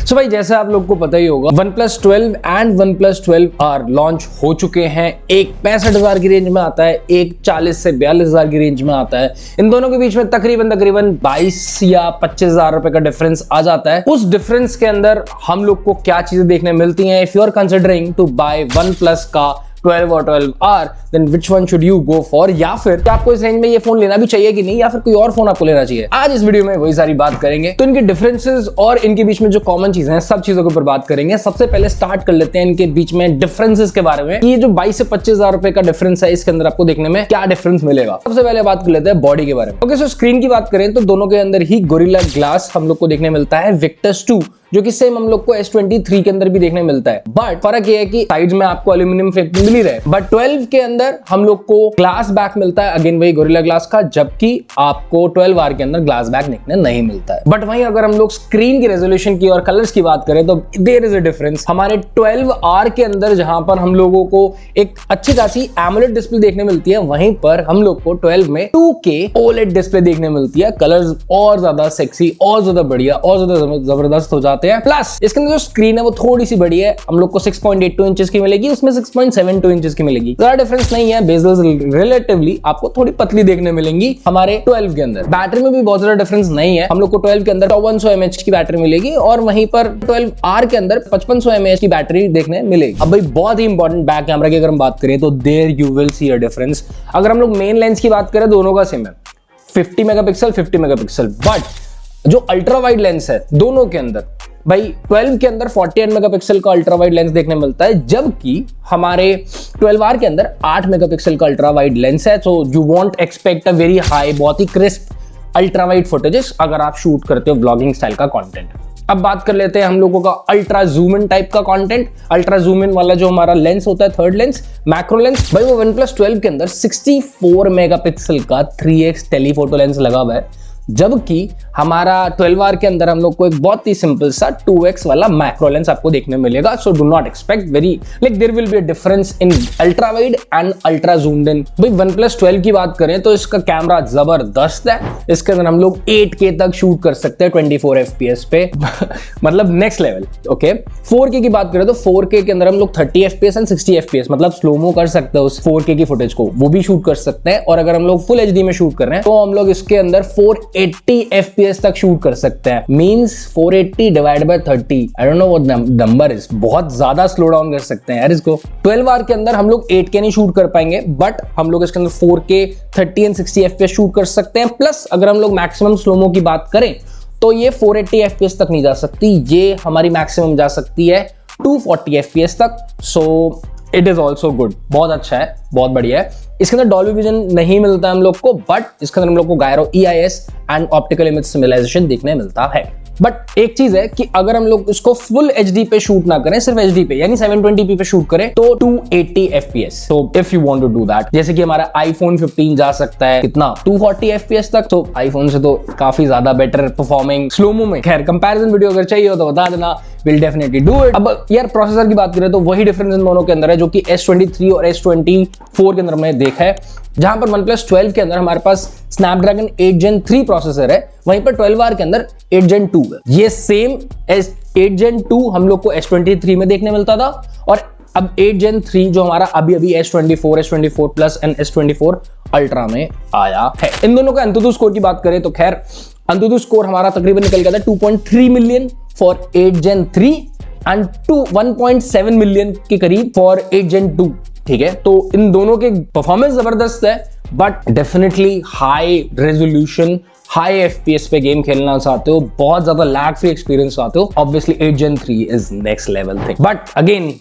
सो भाई जैसे आप लोग को पता ही होगा OnePlus 12 and OnePlus 12R launch हो चुके हैं। एक 65,000 की रेंज में आता है, एक 40 से 42,000 की रेंज में आता है। इन दोनों के बीच में तकरीबन 22 या 25,000 रुपए का डिफरेंस आ जाता है। उस डिफरेंस के अंदर हम लोग को क्या चीजें देखने मिलती हैं? If you are considering to buy OnePlus का 12 और 12R, then which one should you go for? या फिर आपको इस रेंज में ये फोन लेना भी चाहिए कि नहीं, या फिर कोई और फोन आपको लेना चाहिए? आज इस वीडियो में वही सारी बात करेंगे। तो इनके डिफरेंसेस और इनके बीच में जो कॉमन चीजें हैं, सब चीजों के ऊपर बात करेंगे। सबसे पहले स्टार्ट कर लेते हैं इनके बीच में डिफरेंसेस के बारे में। ये जो 22 से 25,000 रुपए का डिफरेंस है, इसके अंदर आपको देखने में क्या डिफरेंस मिलेगा। सबसे पहले बात कर लेते हैं बॉडी के बारे में। ओके, सो स्क्रीन की बात करें तो दोनों के अंदर ही गोरिल्ला ग्लास हम लोग को देखने मिलता है। Victus 2 जो कि सेम हम लोग को S23 के अंदर भी देखने मिलता है, बट फर्क ये है कि साइड्स में आपको एल्यूमिनियम फ्रेम मिल ही रहे। बट 12 के अंदर हम लोग को ग्लास बैक मिलता है, अगेन वही गोरिल्ला ग्लास का, जबकि आपको 12R के अंदर ग्लास बैक देखने नहीं मिलता है। बट वहीं अगर हम लोग स्क्रीन की रेजोल्यूशन की और कलर्स की बात करें तो देयर इज अ डिफरेंस। हमारे 12R के अंदर जहां पर हम लोगों को एक अच्छी खासी एमोलेड डिस्प्ले देखने मिलती है, वहीं पर हम लोग को 12 में 2K OLED डिस्प्ले देखने मिलती है। कलर्स और ज्यादा सेक्सी, और ज्यादा बढ़िया, और ज्यादा जबरदस्त हो जाते हैं। प्लस इसके अंदर जो स्क्रीन है वो थोड़ी सी बड़ी है, हम लोग को 6.82 इंचेस की मिलेगी, उसमें 6.72 इंचेस की मिलेगी। ज्यादा डिफरेंस नहीं है, बेजल्स रिलेटिवली आपको थोड़ी पतली देखने मिलेंगी हमारे 12 के अंदर। बैटरी में भी बहुत ज्यादा डिफरेंस नहीं है, हम लोग को 12 के अंदर 5100 mAh की बैटरी मिलेगी, और वहीं पर 12R के अंदर 5500 mAh की बैटरी देखने मिलेगी। अब भाई बहुत ही इंपॉर्टेंट, बैक कैमरा की अगर हम बात करें तो there you will see a difference. अगर हम लोग मेन लेंस की बात करें, दोनों का सेम है, 50 मेगापिक्सल 50 मेगापिक्सल। बट जो अल्ट्रा वाइड लेंस है दोनों के अंदर, भाई 12 के अंदर 48 मेगापिक्सल का अल्ट्रा वाइड लेंस देखने मिलता है, जबकि हमारे 12R के अंदर 8 मेगापिक्सल का अल्ट्रा वाइड लेंस है। So you want expect a very high, बहुत ही क्रिस्प अल्ट्रा वाइड फुटेजेस अगर आप शूट करते हो व्लॉगिंग स्टाइल का कंटेंट। अब बात कर लेते हैं हम लोगों का अल्ट्रा जूम इन टाइप का कंटेंट। अल्ट्रा जूम इन वाला जो हमारा लेंस होता है, थर्ड लेंस, मैक्रो लेंस, भाई वो OnePlus 12 के अंदर 64 मेगापिक्सल का 3x टेलीफोटो लेंस लगा हुआ है, जबकि हमारा 12R के अंदर हम लोग को एक बहुत ही सिंपल सा 2x वाला मैक्रो लेंस आपको देखने मिलेगा। So do not expect very like there will be a difference in ultra wide and ultra zoomed in. भाई OnePlus 12 की बात करें तो इसका कैमरा जबरदस्त है, इसके अंदर हम लोग 8K तक शूट कर सकते हैं 24 FPS पे मतलब नेक्स्ट लेवल। ओके, 4K की बात करें तो 4K के अंदर हम लोग 30 FPS एंड 60 FPS मतलब स्लोमो कर सकते हैं उस 4K की फुटेज को, वो भी शूट कर सकते हैं। और अगर हम लोग फुल HD में शूट कर रहे हैं तो हम लोग इसके अंदर 480 FPS तक शूट कर सकते हैं। Means 480 divide by 30, I don't know what number is, बहुत ज्यादा स्लो डाउन कर सकते हैं यार इसको। 12R के अंदर हम लोग 8K नहीं शूट कर पाएंगे, बट हम लोग इसके अंदर 4K 30 एंड 60 FPS शूट कर सकते हैं। प्लस अगर हम लोग मैक्सिमम स्लोमो की बात करें तो ये 480 FPS तक नहीं जा सकती, ये हमारी मैक्सिमम जा सकती है 240 FPS तक। So it is also good, बहुत अच्छा है, बहुत बढ़िया है। इसके अंदर डॉल्बी विजन नहीं मिलता हम लोग को, बट इसके अंदर हम लोग को gyro EIS and optical image stabilisation देखने मिलता है। बट एक चीज है कि अगर हम लोग इसको फुल HD पे शूट ना करें, सिर्फ HD पे यानी 720p पे शूट करें तो 280 FPS। So if you want to do that, जैसे कि हमारा iPhone 15 जा सकता है कितना 240 FPS तक, तो iPhone से तो काफी ज्यादा बेटर परफॉर्मिंग स्लोमो में। खैर कंपैरिजन वीडियो अगर चाहिए हो तो बता देना, विल डेफिनेटली डू इट। अब यार प्रोसेसर की बात करें तो वही डिफरेंस इन दोनों के अंदर है जो कि S23 और S24 के अंदर हमने देखा है। जहां पर OnePlus 12 के अंदर हमारे पास Snapdragon 8 Gen 3 प्रोसेसर है, वहीं पर 12R के अंदर 8 Gen 2 है। ये सेम 8 Gen 2 हम लोग को S23 में देखने मिलता था, और अब 8 Gen 3 जो हमारा अभी S24, S24 Plus and S24 Ultra में आया है। इन दोनों का Antutu स्कोर की बात करें तो खैर Antutu स्कोर हमारा तकरीबन निकल गया था 2.3 million for 8 Gen 3 and 1.7 million के करीब फॉर 8 Gen 2। ठीक है, तो इन दोनों के परफॉर्मेंस जबरदस्त है, but definitely high resolution, high FPS पे गेम खेलना चाहते हो, बहुत ज्यादा लैग फ्री एक्सपीरियंस चाहते हो, obviously 8 Gen 3 is next level thing. But again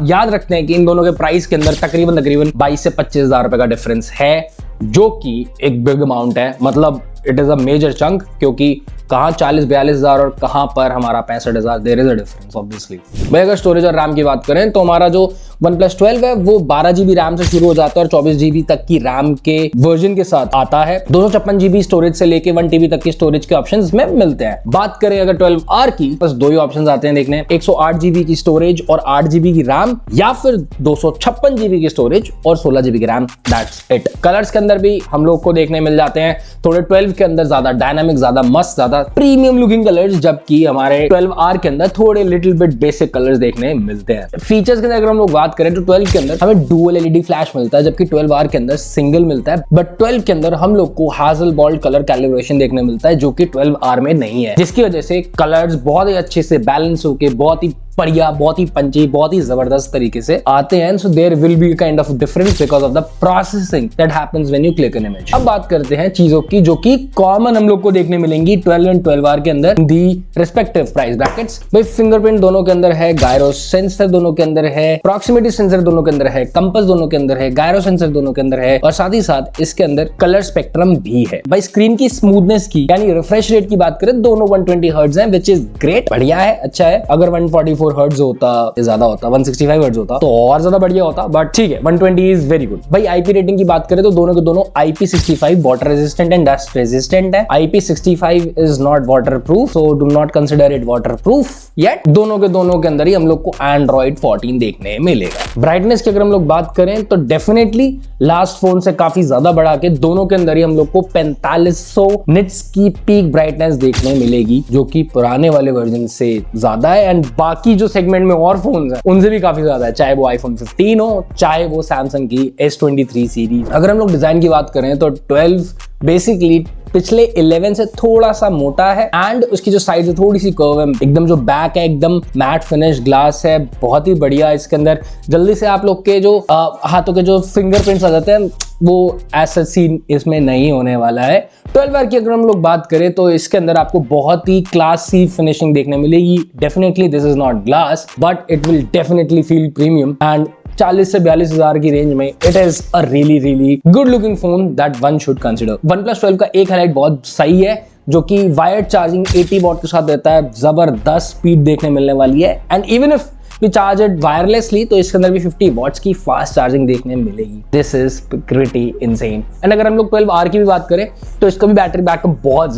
याद रखते हैं कि इन दोनों के प्राइस के अंदर तकरीबन 22 से 25,000 रुपए का डिफरेंस है, जो कि एक बिग अमाउंट है। मतलब it is a major chunk, क्योंकि कहाँ 40-42,000 और कहाँ पर हमारा 65,000, there is a difference obviously. भाई अगर स्टोरेज और रैम की बात करें तो हमारा जो OnePlus 12 है वो 12 GB रैम से शुरू हो जाता है और 24 GB तक की रैम के वर्जन के साथ आता है। 256 GB स्टोरेज से लेके 1 TB तक की स्टोरेज के ऑप्शंस में मिलते हैं। बात करें अगर 12R की, बस दो ही ऑप्शंस आते हैं देखने, 108 GB की स्टोरेज और 8 GB की रैम, या फिर 256 GB की स्टोरेज और 16 GB की रैम। That's it. कलर्स के अंदर भी हम लोग को देखने मिल जाते हैं थोड़े 12 के अंदर ज्यादा डायनामिक, ज्यादा मस्त, ज्यादा प्रीमियम लुकिंग कलर्स, जबकि हमारे 12R के अंदर थोड़े लिटिल बिट बेसिक कलर्स देखने मिलते हैं। फीचर्स के अंदर अगर हम लोग बात करें तो 12 के अंदर हमें डुअल LED फ्लैश मिलता है, जबकि 12R के अंदर सिंगल मिलता है। बट 12 के अंदर हम लोग को हैज़लबॉल्ड कलर कैलिब्रेशन देखने मिलता है, जो कि 12R में नहीं है, जिसकी वजह से कलर्स बहुत ही अच्छे से बैलेंस होके बहुत ही बढ़िया, बहुत ही पंची, बहुत ही जबरदस्त तरीके से आते हैं। So there will be kind of difference because of the processing that happens when you click an image. अब बात करते हैं चीजों की जो कि कॉमन हम लोग को देखने मिलेंगी 12 एंड 12R के अंदर, दी रिस्पेक्टिव प्राइस ब्रैकेट्स। भाई फिंगरप्रिंट दोनों के अंदर है, गायरो सेंसर दोनों के अंदर है, प्रॉक्सिमिटी सेंसर दोनों के अंदर है, कंपास दोनों के अंदर है, गायरो सेंसर दोनों के अंदर है, और साथ ही साथ इसके अंदर कलर स्पेक्ट्रम भी है। भाई स्क्रीन की स्मूथनेस की यानी रिफ्रेश रेट की बात करें, दोनों 120 हर्ट्ज हैं, विच इज ग्रेट, बढ़िया है, अच्छा है। अगर 144 हर्ट्ज होता, ज्यादा होता, 165 हर्ट्ज होता तो और ज्यादा बढ़िया होता, बट ठीक है, 120 इज वेरी गुड। भाई IP रेटिंग की बात करें तो दोनों के दोनों IP65 water resistant and dust resistant है। IP65 is not water proof, so do not consider it water proof yet. दोनों के अंदर ही हम लोग को Android 14 देखने मिलेगा। ब्राइटनेस की अगर हम लोग बात करें तो डेफिनेटली लास्ट फोन से काफी ज्यादा बढ़ा के दोनों के अंदर ही हम लोग को 4500 निट्स की पीक ब्राइटनेस देखने मिलेगी, जो कि पुराने वाले वर्जन से ज्यादा है। एंड बाकी जो सेगमेंट में और फोन है उनसे भी काफी ज्यादा है, चाहे वो iPhone 15 हो, चाहे वो Samsung की S23 सीरीज। अगर हम लोग डिजाइन की बात करें तो 12 बेसिकली पिछले 11 से थोड़ा सा मोटा है, एंड उसकी जो साइड है थोड़ी सी कर्व है, एकदम जो बैक है एकदम मैट फिनिश ग्लास है, बहुत ही बढ़िया। इसके अंदर जल्दी से आप लोग के जो हाथों के जो फिंगरप्रिंट्स आ जाते हैं वो ऐसा सीन इसमें नहीं होने वाला है। 12R की अगर हम लोग बात करें तो इसके अंदर आपको बहुत ही क्लासी फिनिशिंग देखने मिलेगी। Definitely this is not glass, but it will definitely feel premium, and 40 से 42 हजार की रेंज में it is a really good looking phone that one should consider. OnePlus 12 का एक हाईलाइट बहुत सही है, जो कि वायर्ड चार्जिंग 80 वॉट के साथ देता है, जबरदस्त स्पीड देखने मिलने वाली है। And even if we charge it wirelessly तो इसके अंदर भी 50 वॉट्स की फास्ट चार्जिंग देखने मिलेगी। This is pretty insane. And अगर हम लोग 12R की भी बात करें तो इसका भी बैटरी बैकअप बहुत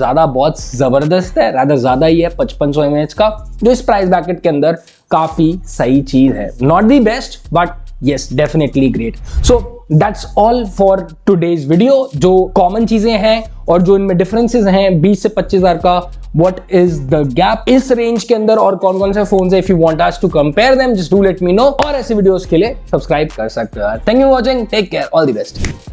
जबरदस्त है, रादर ज्यादा ही है, 5500 mAh का, जो इस प्राइस ब्रैकेट के अंदर काफी सही चीज है। Not the best but yes, definitely great. So that's all for today's video। जो कॉमन चीजें हैं और जो इनमें डिफरेंसेस हैं 20 से 25 हजार का, what is the gap इस रेंज के अंदर और कौन कौन से फोन है, if you want us to compare them just do let me know। और ऐसे वीडियोस के लिए सब्सक्राइब कर सकते हो। Thank you for watching, take care, all the best।